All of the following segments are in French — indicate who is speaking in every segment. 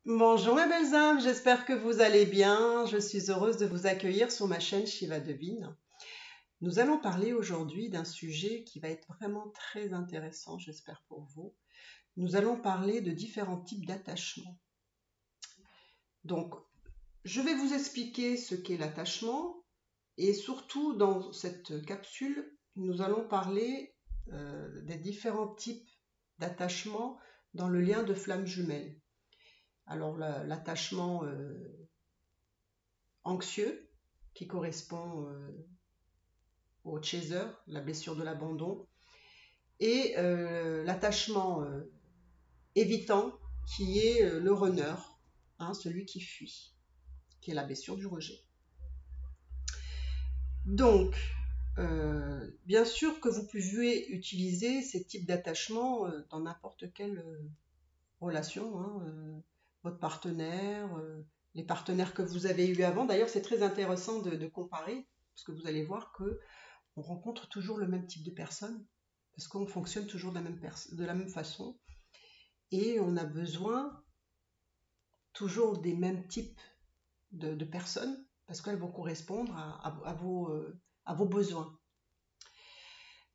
Speaker 1: Bonjour mes belles âmes, j'espère que vous allez bien. Je suis heureuse de vous accueillir sur ma chaîne Shiva Devine. Nous allons parler aujourd'hui d'un sujet qui va être vraiment très intéressant, j'espère pour vous. Nous allons parler de différents types d'attachements. Donc, je vais vous expliquer ce qu'est l'attachement et surtout dans cette capsule, nous allons parler des différents types d'attachements dans le lien de flamme jumelle. Alors l'attachement anxieux qui correspond au chaser, la blessure de l'abandon, et l'attachement évitant qui est le runner, celui qui fuit, qui est la blessure du rejet. Donc, bien sûr que vous pouvez utiliser ces types d'attachement dans n'importe quelle relation, votre partenaire, les partenaires que vous avez eus avant. D'ailleurs, c'est très intéressant de comparer, parce que vous allez voir que on rencontre toujours le même type de personnes, parce qu'on fonctionne toujours de la même façon, et on a besoin toujours des mêmes types de personnes, parce qu'elles vont correspondre à vos besoins.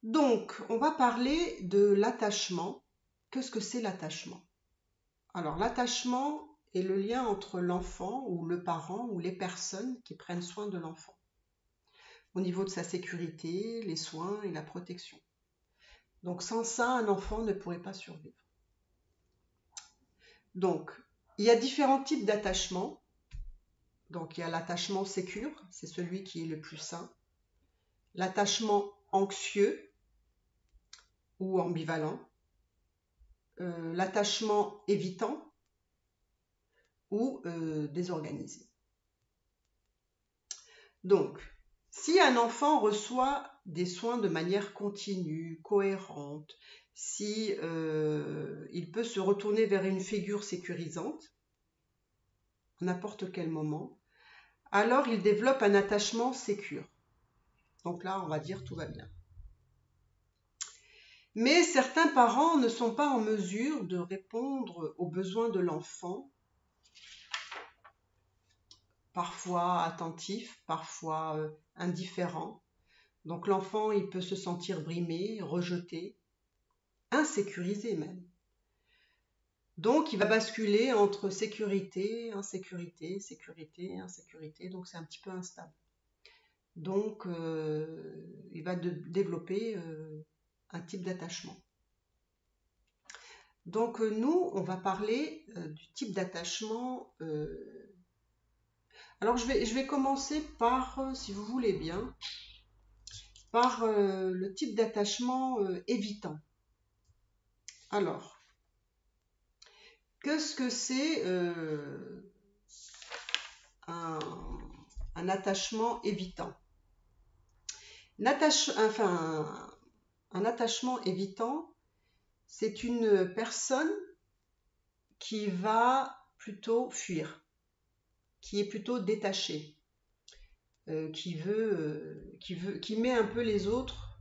Speaker 1: Donc, on va parler de l'attachement. Qu'est-ce que c'est l'attachement? Alors, l'attachement est le lien entre l'enfant ou le parent ou les personnes qui prennent soin de l'enfant, au niveau de sa sécurité, les soins et la protection. Donc, sans ça, un enfant ne pourrait pas survivre. Donc, il y a différents types d'attachement. Donc, il y a l'attachement sécure, c'est celui qui est le plus sain. L'attachement anxieux ou ambivalent. L'attachement évitant ou désorganisé. Donc, si un enfant reçoit des soins de manière continue, cohérente, si il peut se retourner vers une figure sécurisante, à n'importe quel moment, alors il développe un attachement sécure. Donc là, on va dire tout va bien. Mais certains parents ne sont pas en mesure de répondre aux besoins de l'enfant, parfois attentifs, parfois indifférents. Donc l'enfant, il peut se sentir brimé, rejeté, insécurisé même. Donc il va basculer entre sécurité, insécurité, sécurité, insécurité, donc c'est un petit peu instable. Donc il va développer un type d'attachement. Donc nous, on va parler du type d'attachement. Alors je vais commencer par, si vous voulez bien, par le type d'attachement évitant. Alors, qu'est-ce que c'est un attachement évitant? Un attachement évitant, c'est une personne qui va plutôt fuir, qui est plutôt détachée, qui met un peu les autres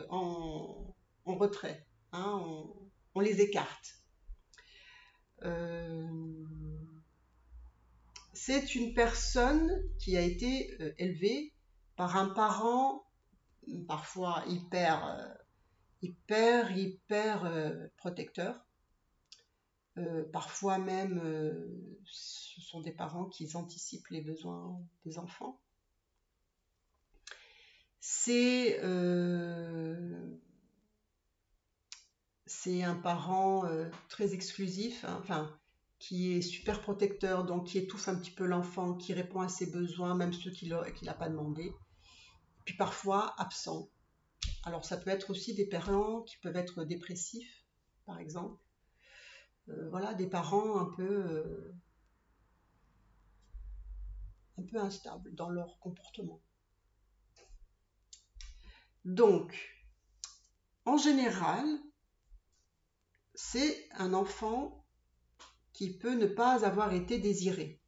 Speaker 1: en retrait, on les écarte. C'est une personne qui a été élevée par un parent parfois hyper protecteur. Parfois même, ce sont des parents qui anticipent les besoins des enfants. C'est un parent très exclusif, qui est super protecteur, donc qui étouffe un petit peu l'enfant, qui répond à ses besoins, même ceux qu'il n'a pas demandé. Puis parfois absent. Alors ça peut être aussi des parents qui peuvent être dépressifs, par exemple. Voilà, des parents un peu instables dans leur comportement. Donc, en général, c'est un enfant qui peut ne pas avoir été désiré.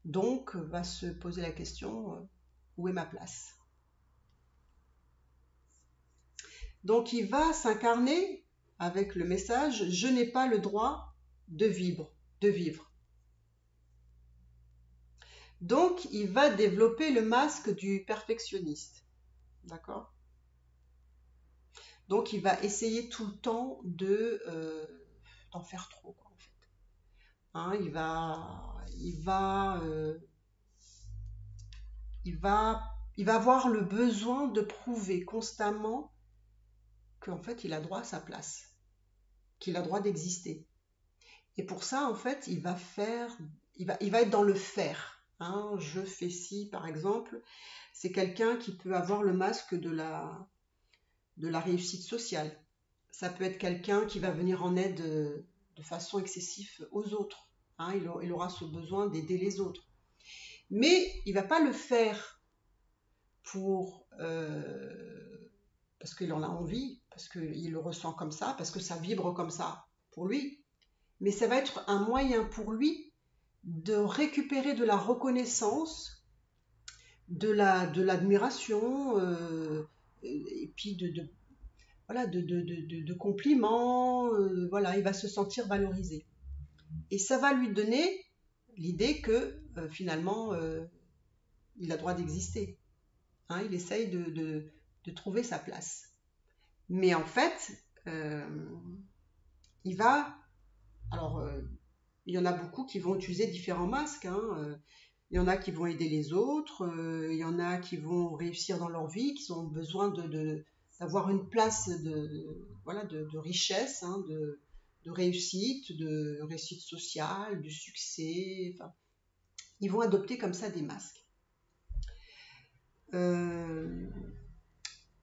Speaker 1: Donc, va se poser la question, où est ma place? Donc, il va s'incarner avec le message « Je n'ai pas le droit de vivre, de vivre. Donc, il va développer le masque du perfectionniste. D'accord? Donc, il va essayer tout le temps d'en faire trop, quoi, en fait. Hein, il va avoir le besoin de prouver constamment qu'en fait, il a droit à sa place, qu'il a droit d'exister. Et pour ça, en fait, il va être dans le faire. Hein. Je fais ci, par exemple. C'est quelqu'un qui peut avoir le masque de la réussite sociale. Ça peut être quelqu'un qui va venir en aide de façon excessive aux autres. Hein. Il aura ce besoin d'aider les autres. Mais il ne va pas le faire pour parce qu'il en a envie, parce qu'il le ressent comme ça, parce que ça vibre comme ça pour lui. Mais ça va être un moyen pour lui de récupérer de la reconnaissance, de l'admiration, et puis voilà, de compliments. Voilà, il va se sentir valorisé. Et ça va lui donner l'idée que finalement, il a droit d'exister. Hein, il essaye de trouver sa place. Mais en fait, il va... Alors, il y en a beaucoup qui vont utiliser différents masques. Hein. Il y en a qui vont aider les autres. Il y en a qui vont réussir dans leur vie, qui ont besoin d'avoir une place voilà, de richesse, hein, de réussite sociale, de succès. Enfin, ils vont adopter comme ça des masques.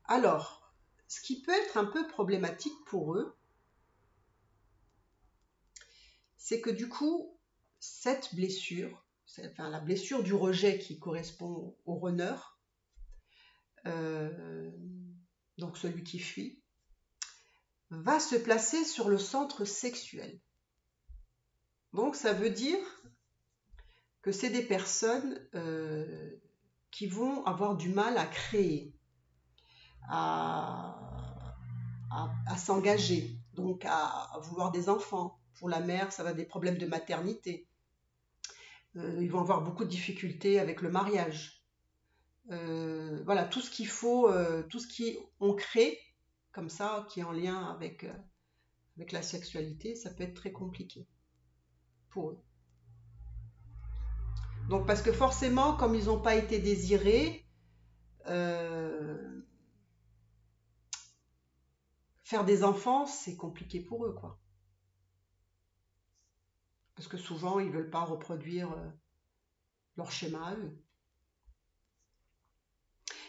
Speaker 1: Alors, ce qui peut être un peu problématique pour eux, c'est que du coup, cette blessure, enfin la blessure du rejet qui correspond au runner, donc celui qui fuit, va se placer sur le centre sexuel. Donc ça veut dire que c'est des personnes qui vont avoir du mal à créer, à s'engager, donc à vouloir des enfants. Pour la mère, ça va être des problèmes de maternité. Ils vont avoir beaucoup de difficultés avec le mariage. Voilà, tout ce qu'il faut, tout ce qu'on crée, comme ça, qui est en lien avec la sexualité, ça peut être très compliqué pour eux. Donc, parce que forcément, comme ils n'ont pas été désirés, faire des enfants, c'est compliqué pour eux, quoi. Parce que souvent, ils ne veulent pas reproduire leur schéma à eux.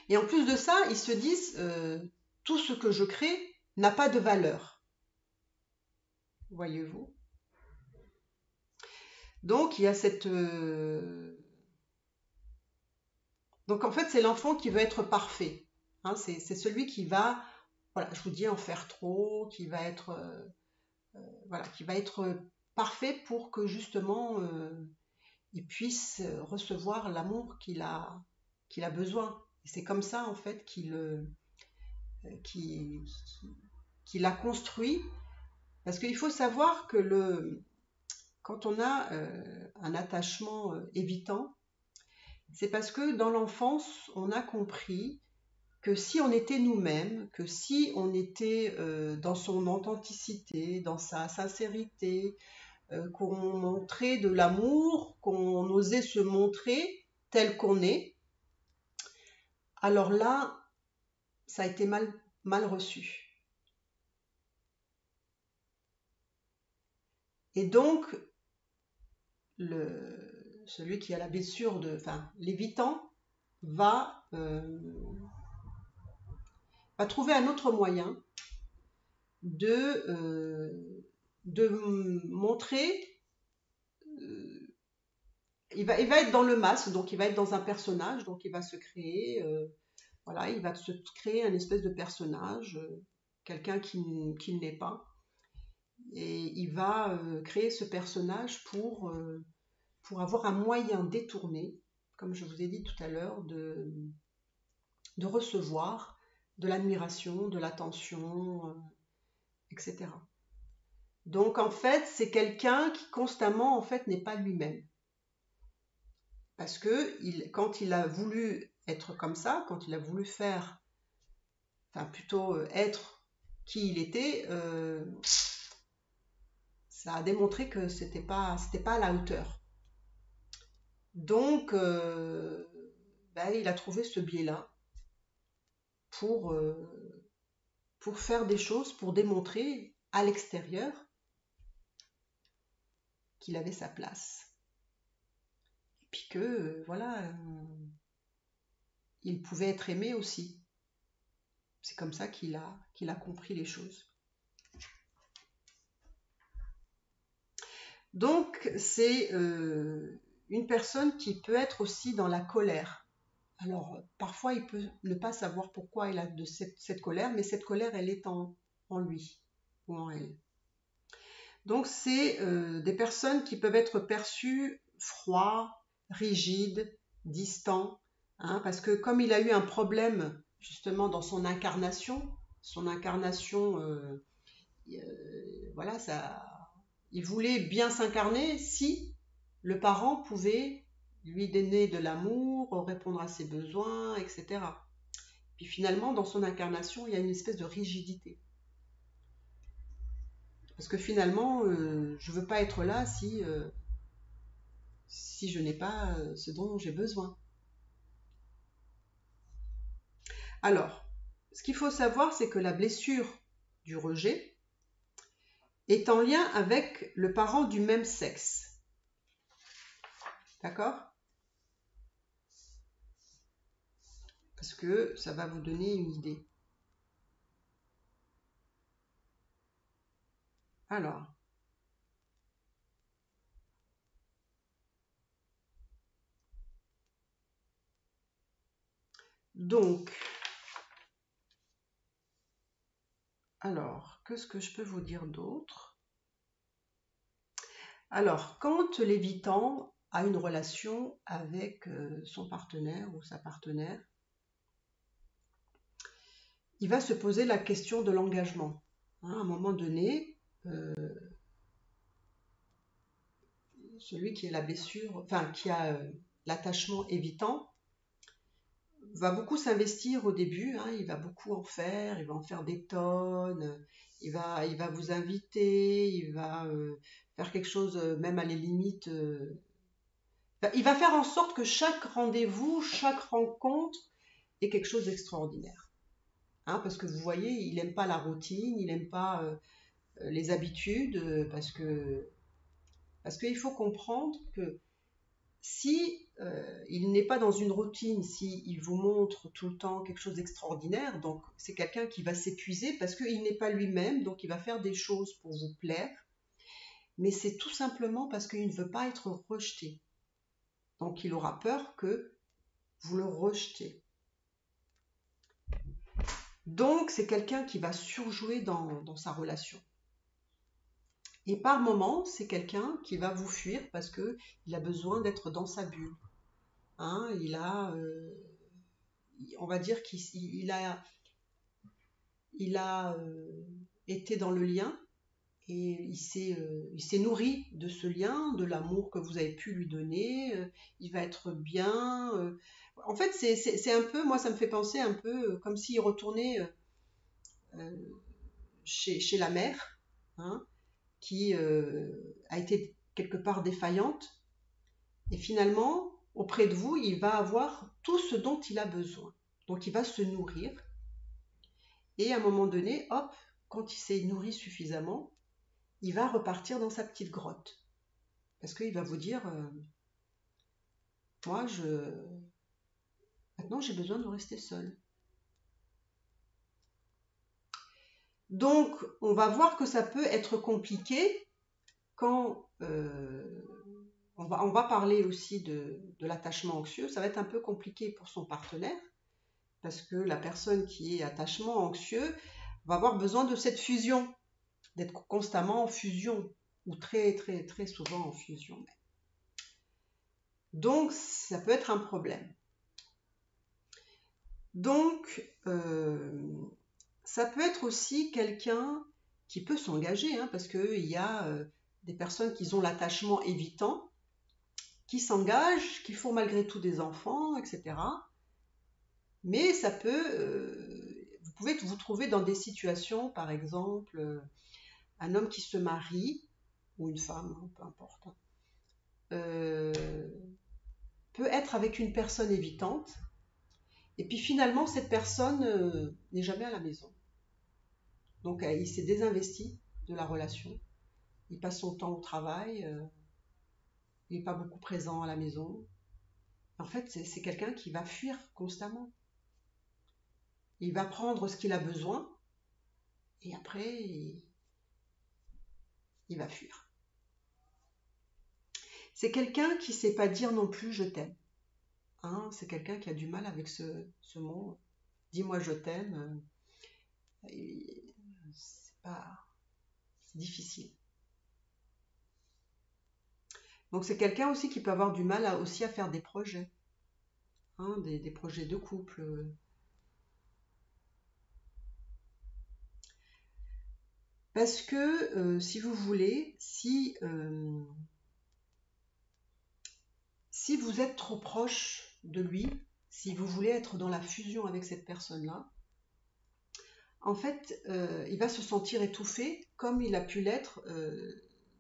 Speaker 1: Et en plus de ça, ils se disent, tout ce que je crée n'a pas de valeur. Voyez-vous? Donc, il y a cette... Donc, en fait, c'est l'enfant qui veut être parfait. Hein, c'est celui qui va, voilà, je vous dis, en faire trop, qui va être, voilà, qui va être parfait pour que justement il puisse recevoir l'amour qu'il a besoin. Et c'est comme ça, en fait, qu'il a construit. Parce qu'il faut savoir que quand on a un attachement évitant, c'est parce que dans l'enfance, on a compris que si on était nous-mêmes, que si on était dans son authenticité, dans sa sincérité, qu'on montrait de l'amour, qu'on osait se montrer tel qu'on est, alors là, ça a été mal reçu. Et donc, celui qui a la blessure l'évitant va trouver un autre moyen de montrer. Il va être dans le masque, donc il va être dans un personnage, donc il va se créer, voilà, il va se créer un espèce de personnage, quelqu'un qui n'est pas, et il va créer ce personnage pour avoir un moyen détourné, comme je vous ai dit tout à l'heure, de recevoir de l'admiration, de l'attention, etc. Donc en fait, c'est quelqu'un qui constamment en fait n'est pas lui-même. Parce que quand il a voulu être comme ça, quand il a voulu faire, enfin plutôt être qui il était, ça a démontré que c'était pas à la hauteur. Donc, ben, il a trouvé ce biais-là pour, pour faire des choses, pour démontrer à l'extérieur qu'il avait sa place. Et puis que, voilà, il pouvait être aimé aussi. C'est comme ça qu'il a compris les choses. Donc, c'est une personne qui peut être aussi dans la colère. Alors, parfois, il peut ne pas savoir pourquoi il a de cette colère, mais cette colère, elle est en lui ou en elle. Donc, c'est des personnes qui peuvent être perçues froids, rigides, distants, hein, parce que comme il a eu un problème justement dans son incarnation, voilà, ça, il voulait bien s'incarner si le parent pouvait lui donner de l'amour, répondre à ses besoins, etc. Puis finalement, dans son incarnation, il y a une espèce de rigidité. Parce que finalement, je ne veux pas être là si je n'ai pas ce dont j'ai besoin. Alors, ce qu'il faut savoir, c'est que la blessure du rejet est en lien avec le parent du même sexe. D'accord? Parce que ça va vous donner une idée. Alors, donc, qu'est-ce que je peux vous dire d'autre? Alors, quand l'évitant a une relation avec son partenaire ou sa partenaire, il va se poser la question de l'engagement. Hein, à un moment donné, celui qui a la blessure, enfin qui a l'attachement évitant, va beaucoup s'investir au début, hein, il va beaucoup en faire, il va en faire des tonnes, il va vous inviter, il va faire quelque chose, même à les limites. Il va faire en sorte que chaque rendez-vous, chaque rencontre est quelque chose d'extraordinaire. Hein, parce que vous voyez, il n'aime pas la routine, il n'aime pas les habitudes, parce qu'il faut comprendre que si il n'est pas dans une routine, si il vous montre tout le temps quelque chose d'extraordinaire, donc c'est quelqu'un qui va s'épuiser parce qu'il n'est pas lui-même, donc il va faire des choses pour vous plaire, mais c'est tout simplement parce qu'il ne veut pas être rejeté. Donc il aura peur que vous le rejetez. Donc c'est quelqu'un qui va surjouer dans sa relation. Et par moments, c'est quelqu'un qui va vous fuir parce qu'il a besoin d'être dans sa bulle. Hein, on va dire il a été dans le lien et il s'est nourri de ce lien, de l'amour que vous avez pu lui donner. Il va être bien. En fait, c'est un peu, moi, ça me fait penser un peu comme s'il retournait chez la mère, hein, qui a été quelque part défaillante. Et finalement, auprès de vous, il va avoir tout ce dont il a besoin. Donc, il va se nourrir. Et à un moment donné, hop, quand il s'est nourri suffisamment, il va repartir dans sa petite grotte. Parce qu'il va vous dire, moi, maintenant, j'ai besoin de rester seul. Donc, on va voir que ça peut être compliqué quand on va parler aussi de l'attachement anxieux. Ça va être un peu compliqué pour son partenaire parce que la personne qui est attachement anxieux va avoir besoin de cette fusion, d'être constamment en fusion ou très très très souvent en fusion. Donc, ça peut être un problème. Donc, ça peut être aussi quelqu'un qui peut s'engager, hein, parce qu'il y a des personnes qui ont l'attachement évitant, qui s'engagent, qui font malgré tout des enfants, etc. Mais ça peut, vous pouvez vous trouver dans des situations, par exemple, un homme qui se marie, ou une femme, hein, peu importe, euh, peut être avec une personne évitante, et puis finalement cette personne n'est jamais à la maison. Donc il s'est désinvesti de la relation, il passe son temps au travail, il n'est pas beaucoup présent à la maison. En fait, c'est quelqu'un qui va fuir constamment. Il va prendre ce qu'il a besoin, et après, il va fuir. C'est quelqu'un qui ne sait pas dire non plus je t'aime. Hein, c'est quelqu'un qui a du mal avec ce mot. Dis-moi je t'aime. C'est difficile. Donc c'est quelqu'un aussi qui peut avoir du mal aussi à faire des projets. Hein, des projets de couple. Parce que, si vous voulez, si vous êtes trop proche de lui, si vous voulez être dans la fusion avec cette personne-là, en fait, il va se sentir étouffé comme il a pu l'être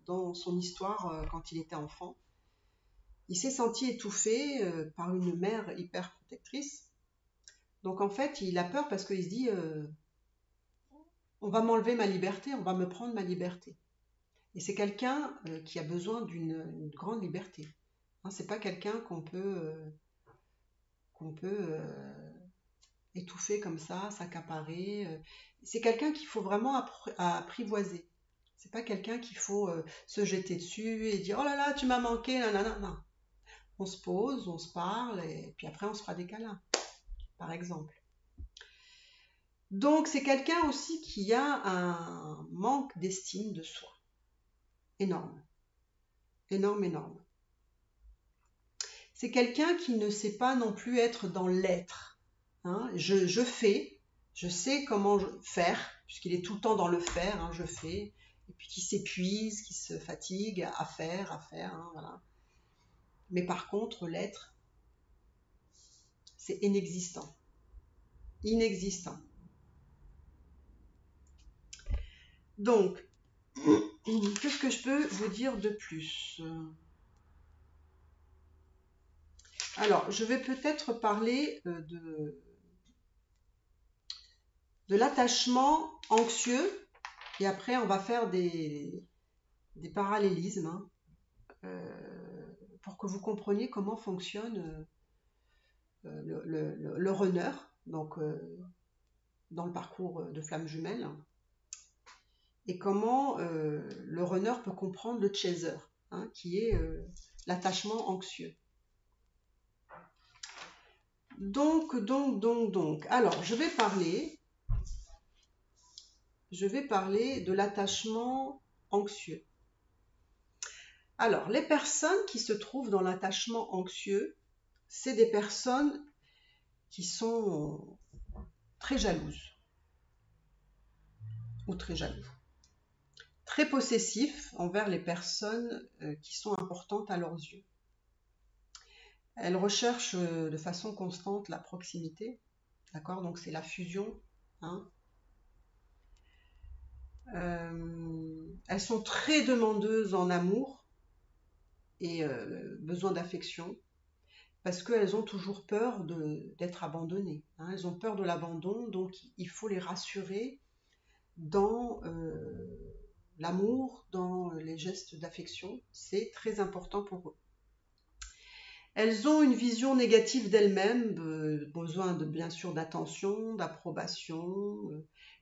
Speaker 1: dans son histoire quand il était enfant. Il s'est senti étouffé par une mère hyper protectrice. Donc en fait, il a peur parce qu'il se dit on va m'enlever ma liberté, on va me prendre ma liberté. Et c'est quelqu'un qui a besoin d'une grande liberté. Hein, c'est pas quelqu'un qu'on peut étouffer comme ça, s'accaparer. C'est quelqu'un qu'il faut vraiment apprivoiser. C'est pas quelqu'un qu'il faut se jeter dessus et dire oh là là tu m'as manqué, nanana. Non. On se pose, on se parle et puis après on se fera des câlins, par exemple. Donc c'est quelqu'un aussi qui a un manque d'estime de soi. Énorme. Énorme, énorme. C'est quelqu'un qui ne sait pas non plus être dans l'être. Hein, je fais, je sais comment faire, puisqu'il est tout le temps dans le faire, hein, je fais, et puis qui s'épuise, qui se fatigue à faire, hein, voilà. Mais par contre, l'être, c'est inexistant. Inexistant. Donc, qu'est-ce que je peux vous dire de plus? Alors, je vais peut-être parler de l'attachement anxieux, et après on va faire des parallélismes, hein, pour que vous compreniez comment fonctionne le runner, donc dans le parcours de flamme jumelle, et comment le runner peut comprendre le chaser, hein, qui est l'attachement anxieux. Donc, alors je vais parler de l'attachement anxieux. Alors, les personnes qui se trouvent dans l'attachement anxieux, c'est des personnes qui sont très jalouses ou très jaloux, très possessifs envers les personnes qui sont importantes à leurs yeux. Elles recherchent de façon constante la proximité, d'accord? Donc c'est la fusion, hein. Elles sont très demandeuses en amour et besoin d'affection, parce qu'elles ont toujours peur d'être abandonnées. Hein. Elles ont peur de l'abandon, donc il faut les rassurer dans l'amour, dans les gestes d'affection. C'est très important pour eux. Elles ont une vision négative d'elles-mêmes, besoin bien sûr d'attention, d'approbation.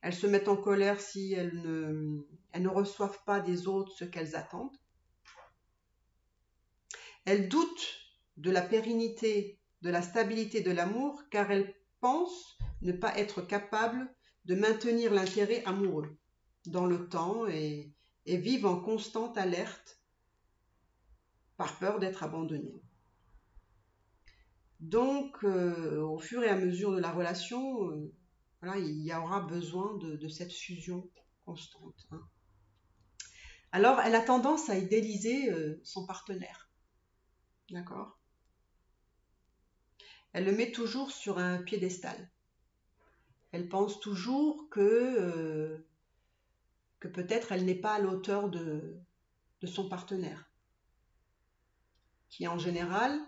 Speaker 1: Elles se mettent en colère si elles ne reçoivent pas des autres ce qu'elles attendent. Elles doutent de la pérennité, de la stabilité de l'amour, car elles pensent ne pas être capables de maintenir l'intérêt amoureux dans le temps et vivent en constante alerte par peur d'être abandonnées. Donc, au fur et à mesure de la relation, voilà, il y aura besoin de cette fusion constante, hein. Alors, elle a tendance à idéaliser son partenaire, d'accord? Elle le met toujours sur un piédestal. Elle pense toujours que peut-être elle n'est pas à l'auteur de son partenaire, qui en général,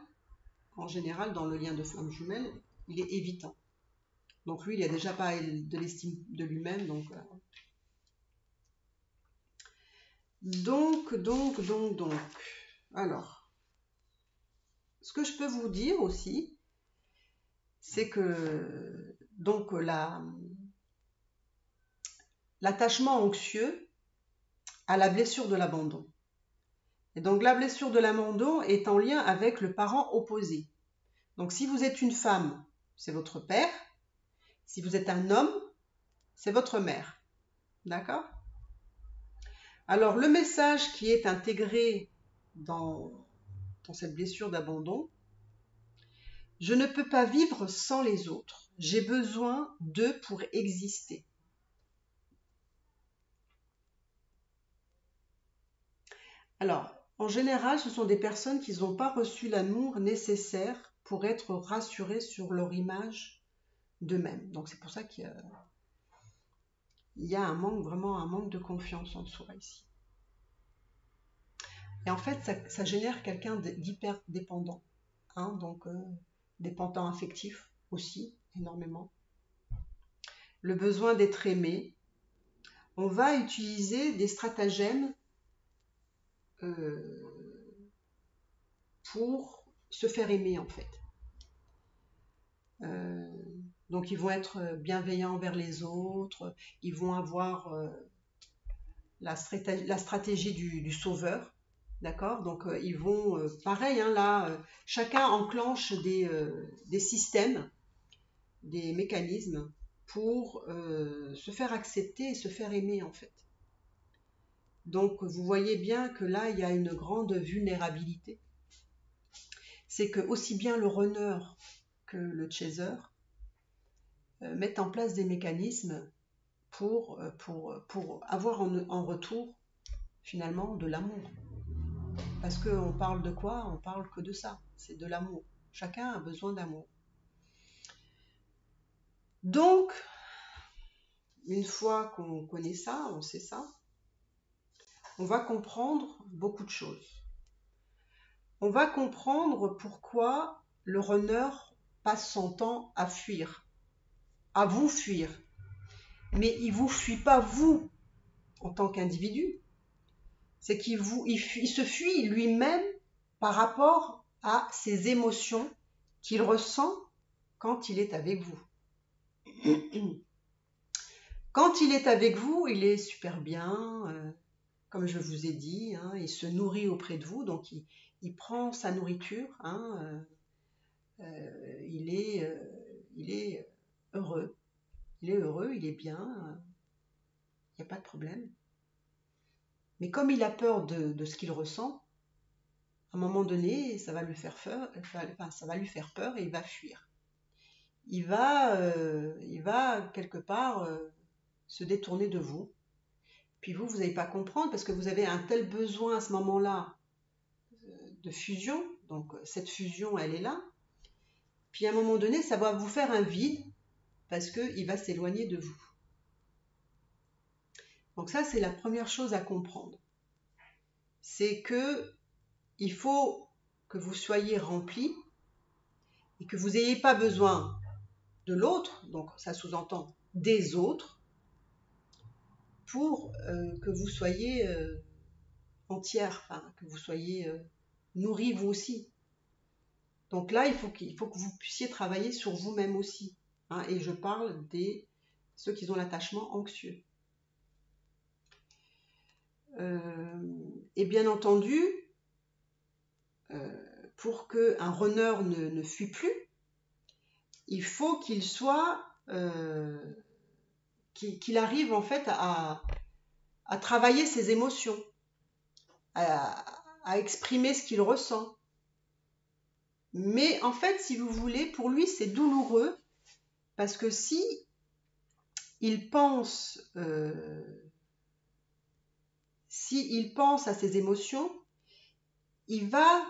Speaker 1: dans le lien de flamme jumelle, il est évitant. Donc lui, il n'a déjà pas de l'estime de lui-même, donc. Alors, ce que je peux vous dire aussi, c'est que donc l'attachement anxieux a la blessure de l'abandon. Et donc la blessure de l'abandon est en lien avec le parent opposé. Donc si vous êtes une femme, c'est votre père. Si vous êtes un homme, c'est votre mère. D'accord? Alors le message qui est intégré dans cette blessure d'abandon: je ne peux pas vivre sans les autres. J'ai besoin d'eux pour exister. Alors, en général, ce sont des personnes qui n'ont pas reçu l'amour nécessaire pour être rassurées sur leur image d'eux-mêmes. Donc c'est pour ça qu'il y a vraiment un manque de confiance en soi ici. Et en fait, ça génère quelqu'un d'hyper dépendant, hein, donc dépendant affectif aussi, énormément. Le besoin d'être aimé. On va utiliser des stratagèmes pour se faire aimer, en fait. Donc ils vont être bienveillants envers les autres, ils vont avoir la stratégie du sauveur, d'accord? Donc ils vont, pareil, hein, là, chacun enclenche des systèmes, des mécanismes pour se faire accepter et se faire aimer, en fait. Donc vous voyez bien que là, il y a une grande vulnérabilité. C'est que aussi bien le runner que le chaser mettent en place des mécanismes pour avoir en retour finalement de l'amour. Parce qu'on parle de quoi? On parle que de ça, c'est de l'amour. Chacun a besoin d'amour. Donc, une fois qu'on connaît ça, on sait ça, on va comprendre beaucoup de choses. On va comprendre pourquoi le runner passe son temps à fuir, à vous fuir. Mais il ne vous fuit pas vous en tant qu'individu. C'est qu'il se fuit lui-même par rapport à ses émotions qu'il ressent quand il est avec vous. Quand il est avec vous, il est super bien, comme je vous ai dit, hein, il se nourrit auprès de vous, donc il prend sa nourriture, hein, il est heureux, il est bien, il n'y a pas de problème. Mais comme il a peur de ce qu'il ressent, à un moment donné, ça va lui faire peur et il va fuir. Il va quelque part se détourner de vous. Puis vous n'allez pas comprendre parce que vous avez un tel besoin à ce moment-là de fusion. Donc cette fusion, elle est là. Puis à un moment donné, ça va vous faire un vide parce qu'il va s'éloigner de vous. Donc ça, c'est la première chose à comprendre. C'est que il faut que vous soyez rempli et que vous n'ayez pas besoin de l'autre, donc ça sous-entend des autres, pour que vous soyez entière, enfin, que vous soyez nourri vous aussi. Donc là, il faut que vous puissiez travailler sur vous-même aussi, hein, et je parle ceux qui ont l'attachement anxieux. Et bien entendu, pour qu'un runner ne fuit plus, il faut qu'il soit qu'il arrive en fait à travailler ses émotions, à exprimer ce qu'il ressent. Mais en fait, si vous voulez, pour lui, c'est douloureux parce que si il pense s'il pense à ses émotions, il va,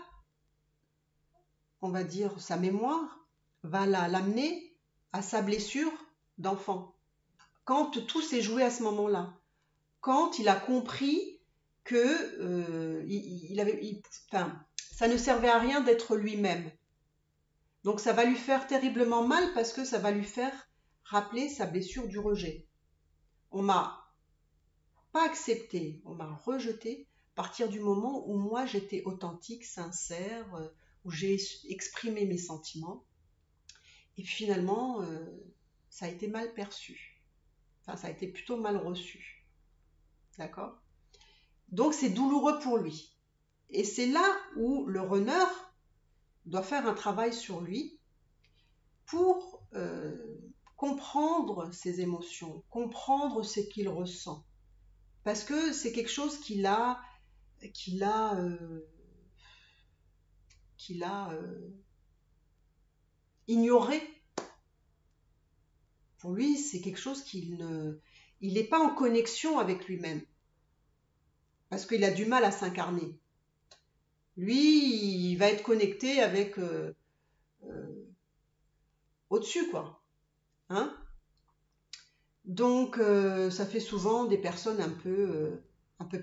Speaker 1: on va dire, sa mémoire va l'amener à sa blessure d'enfant. Quand tout s'est joué à ce moment-là, quand il a compris que ça ne servait à rien d'être lui-même. Donc ça va lui faire terriblement mal parce que ça va lui faire rappeler sa blessure du rejet. On m'a pas accepté, on m'a rejeté à partir du moment où moi j'étais authentique, sincère, où j'ai exprimé mes sentiments. Et finalement, ça a été mal perçu. Enfin, ça a été plutôt mal reçu. D'accord ? Donc c'est douloureux pour lui. Et c'est là où le runner doit faire un travail sur lui pour comprendre ses émotions, comprendre ce qu'il ressent. Parce que c'est quelque chose qu'il a ignoré. Pour lui, c'est quelque chose il n'est pas en connexion avec lui-même. Parce qu'il a du mal à s'incarner. Lui, il va être connecté avec au-dessus, quoi. Hein? Donc, ça fait souvent des personnes un peu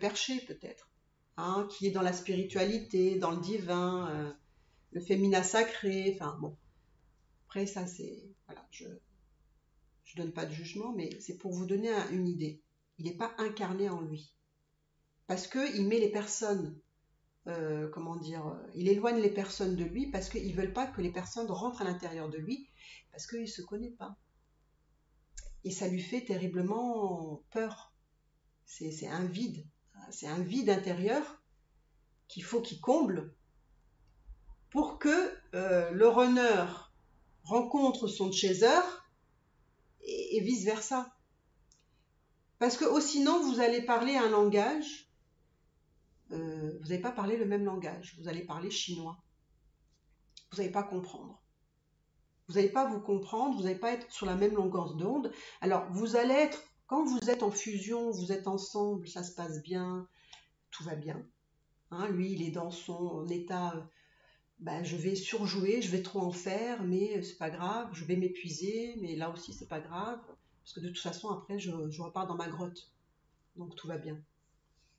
Speaker 1: perchées, peut-être. Hein, qui est dans la spiritualité, dans le divin, le féminin sacré, enfin bon. Après, ça, c'est... Voilà, je donne pas de jugement, mais c'est pour vous donner une idée. Il n'est pas incarné en lui. Parce qu'il met les personnes... il éloigne les personnes de lui parce qu'ils ne veulent pas que les personnes rentrent à l'intérieur de lui parce qu'il ne se connaît pas. Et ça lui fait terriblement peur. C'est un vide. C'est un vide intérieur qu'il faut qu'il comble pour que le runner rencontre son chaser et vice-versa. Parce que sinon, vous allez parler un langage, vous n'allez pas parler le même langage, vous allez parler chinois. Vous n'allez pas comprendre. Vous n'allez pas vous comprendre, vous n'allez pas être sur la même longueur d'onde. Alors, vous allez être, quand vous êtes en fusion, vous êtes ensemble, ça se passe bien, tout va bien. Hein, lui, il est dans son état, je vais surjouer, je vais trop en faire, mais c'est pas grave, je vais m'épuiser, mais là aussi, c'est pas grave, parce que de toute façon, après, je repars dans ma grotte. Donc, tout va bien.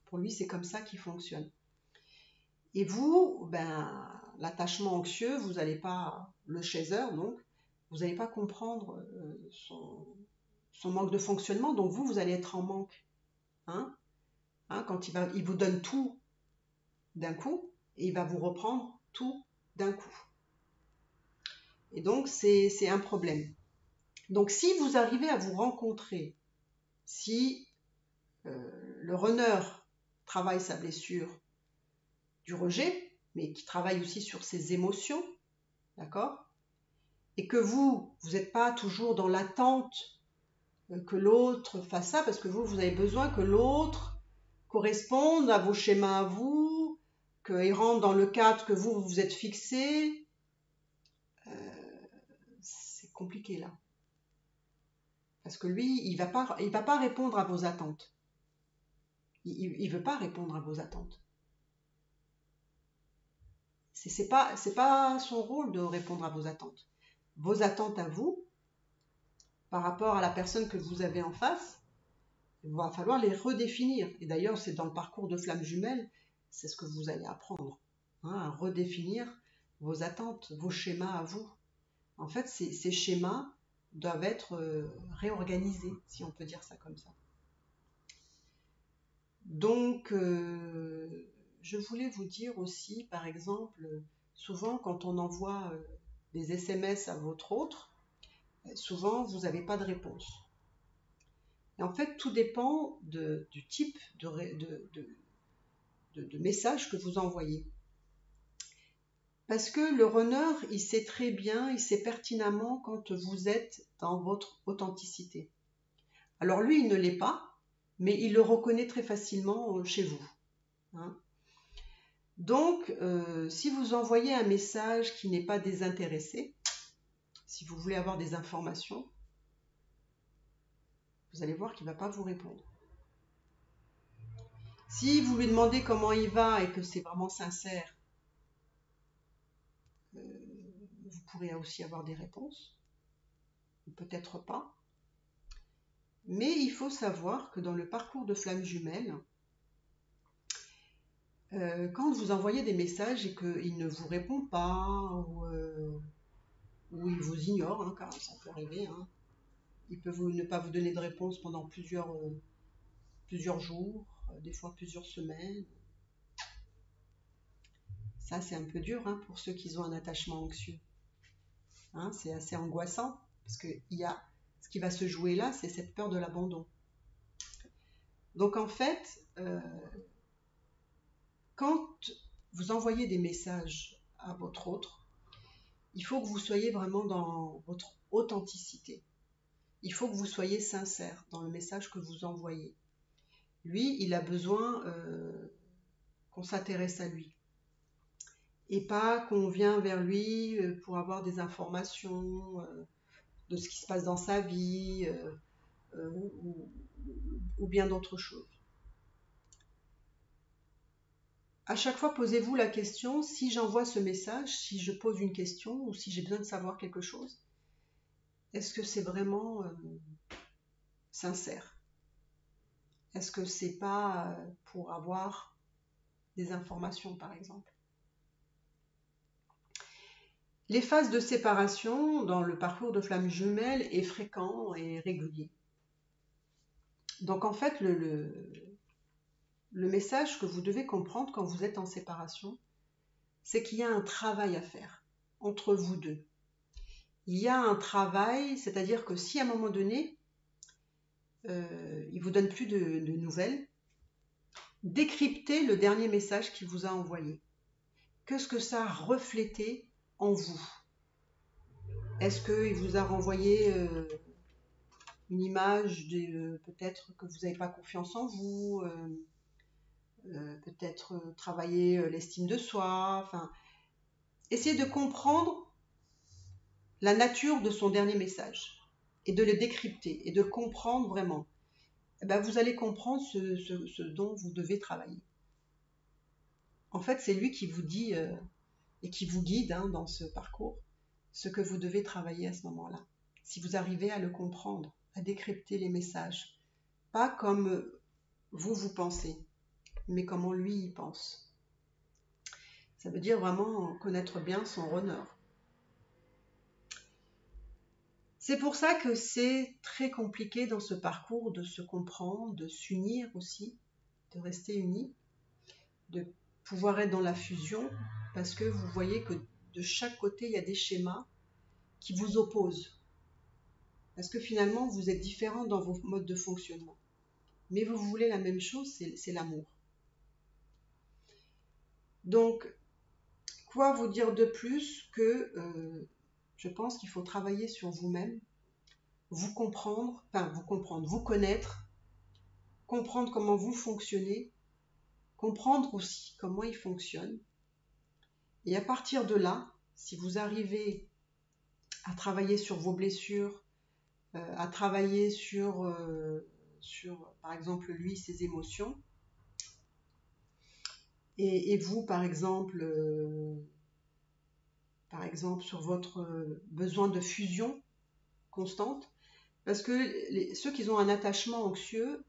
Speaker 1: Pour lui, c'est comme ça qu'il fonctionne. Et vous, l'attachement anxieux, vous n'allez pas, le chaser, donc, vous n'allez pas comprendre son manque de fonctionnement, donc vous allez être en manque. Hein, quand il vous donne tout d'un coup, et il va vous reprendre tout d'un coup. Et donc, c'est un problème. Donc, si vous arrivez à vous rencontrer, si le runner travaille sa blessure du rejet, mais qui travaille aussi sur ses émotions, d'accord ? Et que vous n'êtes pas toujours dans l'attente que l'autre fasse ça, parce que vous avez besoin que l'autre corresponde à vos schémas à vous, qu'il rentre dans le cadre que vous vous êtes fixé. C'est compliqué là. Parce que lui, il va pas répondre à vos attentes. Il veut pas répondre à vos attentes. C'est pas son rôle de répondre à vos attentes. Vos attentes à vous, par rapport à la personne que vous avez en face, il va falloir les redéfinir. Et d'ailleurs, c'est dans le parcours de flamme jumelle, c'est ce que vous allez apprendre, à redéfinir vos attentes, vos schémas à vous. En fait, ces schémas doivent être réorganisés, si on peut dire ça comme ça. Donc, je voulais vous dire aussi, par exemple, souvent quand on envoie des SMS à votre autre, souvent vous n'avez pas de réponse. Et en fait, tout dépend du type de message que vous envoyez. Parce que le runner, il sait très bien, il sait pertinemment quand vous êtes dans votre authenticité. Alors lui, il ne l'est pas, mais il le reconnaît très facilement chez vous. Hein. Donc, si vous envoyez un message qui n'est pas désintéressé, si vous voulez avoir des informations, vous allez voir qu'il ne va pas vous répondre. Si vous lui demandez comment il va et que c'est vraiment sincère, vous pourrez aussi avoir des réponses, ou peut-être pas. Mais il faut savoir que dans le parcours de flamme jumelle, quand vous envoyez des messages et qu'il ne vous répond pas, ou il vous ignore, hein, car ça peut arriver, hein, il peut ne pas vous donner de réponse pendant plusieurs jours, des fois plusieurs semaines. Ça, c'est un peu dur, hein, pour ceux qui ont un attachement anxieux. Hein, c'est assez angoissant, parce que ce qui va se jouer là, c'est cette peur de l'abandon. Donc en fait, quand vous envoyez des messages à votre autre, il faut que vous soyez vraiment dans votre authenticité. Il faut que vous soyez sincère dans le message que vous envoyez. Lui, il a besoin qu'on s'intéresse à lui. Et pas qu'on vient vers lui pour avoir des informations de ce qui se passe dans sa vie ou bien d'autres choses. À chaque fois, posez-vous la question, si j'envoie ce message, si je pose une question ou si j'ai besoin de savoir quelque chose, est-ce que c'est vraiment sincère? Est-ce que c'est pas pour avoir des informations, par exemple? Les phases de séparation dans le parcours de flamme jumelle est fréquent et régulier. Donc en fait, le message que vous devez comprendre quand vous êtes en séparation, c'est qu'il y a un travail à faire entre vous deux. Il y a un travail, c'est-à-dire que si à un moment donné, il ne vous donne plus de nouvelles, décryptez le dernier message qu'il vous a envoyé. Qu'est-ce que ça a reflété en vous? Est-ce qu'il vous a renvoyé une image peut-être que vous n'avez pas confiance en vous, peut-être travailler l'estime de soi, enfin, essayez de comprendre la nature de son dernier message et de le décrypter et de le comprendre vraiment. Eh ben, vous allez comprendre ce dont vous devez travailler. En fait, c'est lui qui vous dit et qui vous guide hein, dans ce parcours, ce que vous devez travailler à ce moment-là. Si vous arrivez à le comprendre, à décrypter les messages, pas comme vous pensez, mais comment lui il pense. Ça veut dire vraiment connaître bien son runner. C'est pour ça que c'est très compliqué dans ce parcours de se comprendre, de s'unir aussi, de rester unis, de pouvoir être dans la fusion, parce que vous voyez que de chaque côté, il y a des schémas qui vous opposent. Parce que finalement, vous êtes différents dans vos modes de fonctionnement. Mais vous voulez la même chose, c'est l'amour. Donc, quoi vous dire de plus que je pense qu'il faut travailler sur vous-même, vous comprendre, vous connaître, comprendre comment vous fonctionnez, comprendre aussi comment il fonctionne. Et à partir de là, si vous arrivez à travailler sur vos blessures, à travailler sur, par exemple, lui, ses émotions, et vous, par exemple, sur votre besoin de fusion constante, parce que ceux qui ont un attachement anxieux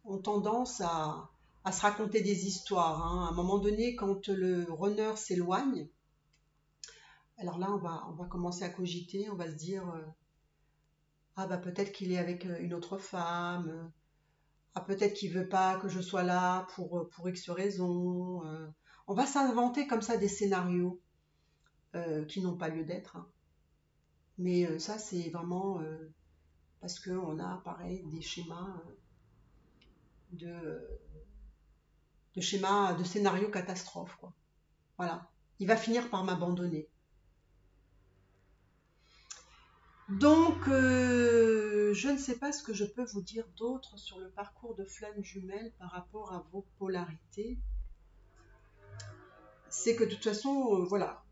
Speaker 1: ont tendance à se raconter des histoires. Hein. À un moment donné, quand le runner s'éloigne, alors là, on va commencer à cogiter, on va se dire ah bah peut-être qu'il est avec une autre femme, ah peut-être qu'il veut pas que je sois là pour X raison. On va s'inventer comme ça des scénarios qui n'ont pas lieu d'être. Hein. Mais ça, c'est vraiment parce qu'on a, pareil, des schémas de, de scénarios catastrophes, quoi. Voilà. Il va finir par m'abandonner. Donc, je ne sais pas ce que je peux vous dire d'autre sur le parcours de flamme jumelle par rapport à vos polarités. C'est que de toute façon, voilà,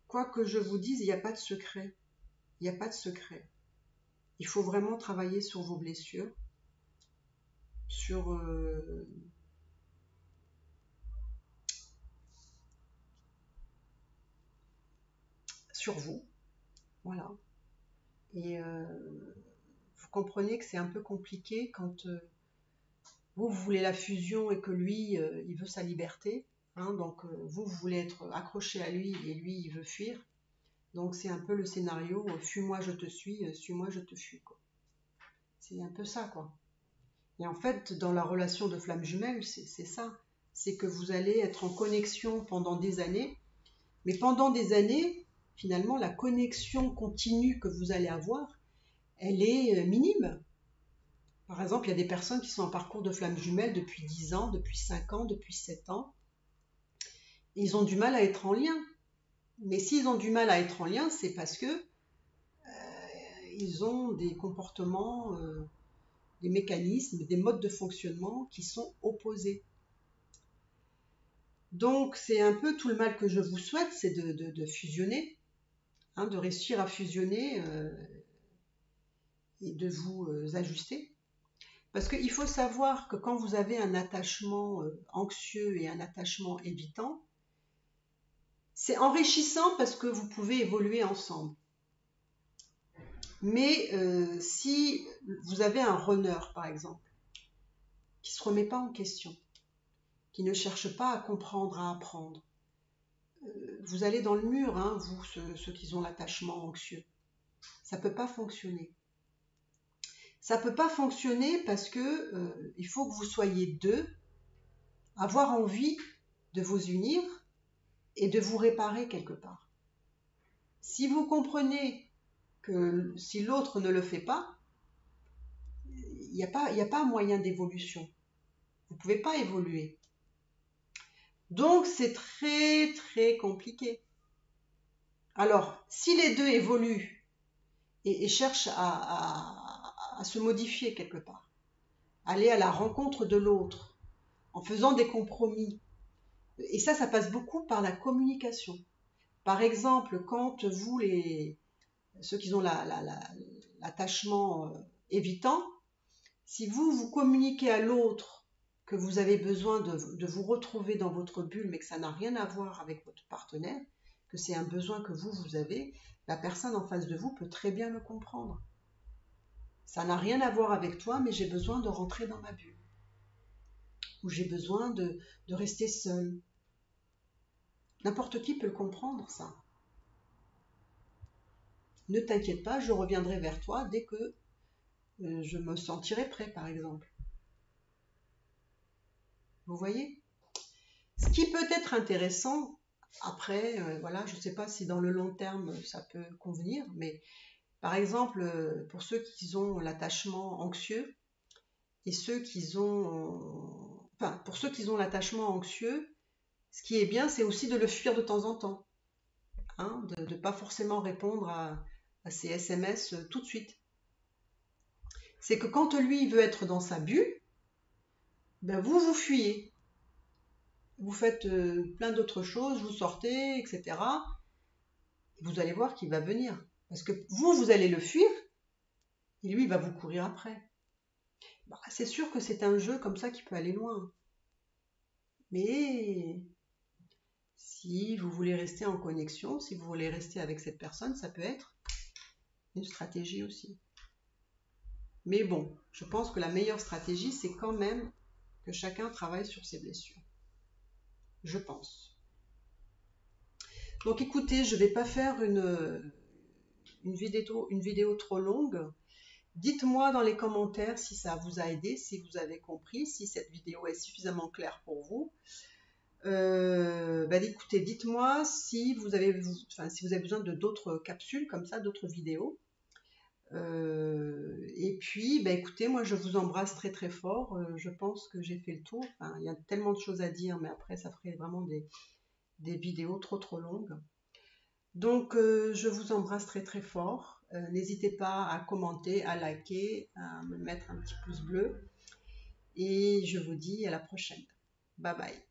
Speaker 1: quoi que je vous dise, il n'y a pas de secret. Il n'y a pas de secret. Il faut vraiment travailler sur vos blessures, sur sur vous. Voilà. Et vous comprenez que c'est un peu compliqué quand vous voulez la fusion et que lui, il veut sa liberté. Hein, donc vous voulez être accroché à lui et lui, il veut fuir. Donc c'est un peu le scénario fuis-moi, je te suis-moi, je te fuis. C'est un peu ça, quoi. Et en fait, dans la relation de flamme jumelle, c'est ça. C'est que vous allez être en connexion pendant des années. Mais pendant des années, finalement, la connexion continue que vous allez avoir, elle est minime. Par exemple, il y a des personnes qui sont en parcours de flamme jumelle depuis 10 ans, depuis 5 ans, depuis 7 ans. Et ils ont du mal à être en lien. Mais s'ils ont du mal à être en lien, c'est parce que ils ont des comportements, des mécanismes, des modes de fonctionnement qui sont opposés. Donc c'est un peu tout le mal que je vous souhaite, c'est de fusionner, hein, de réussir à fusionner et de vous ajuster. Parce qu'il faut savoir que quand vous avez un attachement anxieux et un attachement évitant, c'est enrichissant parce que vous pouvez évoluer ensemble. Mais si vous avez un runner, par exemple, qui ne se remet pas en question, qui ne cherche pas à comprendre, à apprendre, vous allez dans le mur, hein, vous, ceux qui ont l'attachement anxieux. Ça ne peut pas fonctionner. Ça ne peut pas fonctionner parce que il faut que vous soyez deux, avoir envie de vous unir et de vous réparer quelque part. Si vous comprenez que si l'autre ne le fait pas, il n'y a pas moyen d'évolution. Vous ne pouvez pas évoluer. Donc c'est très très compliqué. Alors, si les deux évoluent et cherchent à se modifier quelque part, aller à la rencontre de l'autre, en faisant des compromis, et ça passe beaucoup par la communication. Par exemple, quand vous, ceux qui ont l'attachement évitant, si vous communiquez à l'autre que vous avez besoin de vous retrouver dans votre bulle, mais que ça n'a rien à voir avec votre partenaire, que c'est un besoin que vous avez, la personne en face de vous peut très bien le comprendre. Ça n'a rien à voir avec toi, mais j'ai besoin de rentrer dans ma bulle. Ou j'ai besoin de rester seule. N'importe qui peut le comprendre, ça. Ne t'inquiète pas, je reviendrai vers toi dès que je me sentirai prêt, par exemple. Vous voyez? Ce qui peut être intéressant, après, voilà, je ne sais pas si dans le long terme ça peut convenir, mais par exemple, pour ceux qui ont l'attachement anxieux et ceux qui ont... Enfin, pour ceux qui ont l'attachement anxieux, ce qui est bien, c'est aussi de le fuir de temps en temps. Hein, de ne pas forcément répondre à ces SMS tout de suite. C'est que quand lui il veut être dans sa bulle, ben vous fuyez. Vous faites plein d'autres choses, vous sortez, etc. Et vous allez voir qu'il va venir. Parce que vous allez le fuir, et lui, il va vous courir après. Bah, c'est sûr que c'est un jeu comme ça qui peut aller loin. Mais si vous voulez rester en connexion, si vous voulez rester avec cette personne, ça peut être une stratégie aussi. Mais bon, je pense que la meilleure stratégie, c'est quand même que chacun travaille sur ses blessures. Je pense. Donc écoutez, je ne vais pas faire une vidéo trop longue. Dites-moi dans les commentaires si ça vous a aidé, si vous avez compris, si cette vidéo est suffisamment claire pour vous. Écoutez, dites-moi si vous avez besoin de d'autres capsules comme ça, d'autres vidéos. Et puis, écoutez, moi je vous embrasse très très fort. Je pense que j'ai fait le tour. Enfin, il y a tellement de choses à dire, mais après ça ferait vraiment des vidéos trop longues. Donc je vous embrasse très très fort. N'hésitez pas à commenter, à liker, à me mettre un petit pouce bleu. Et je vous dis à la prochaine. Bye bye.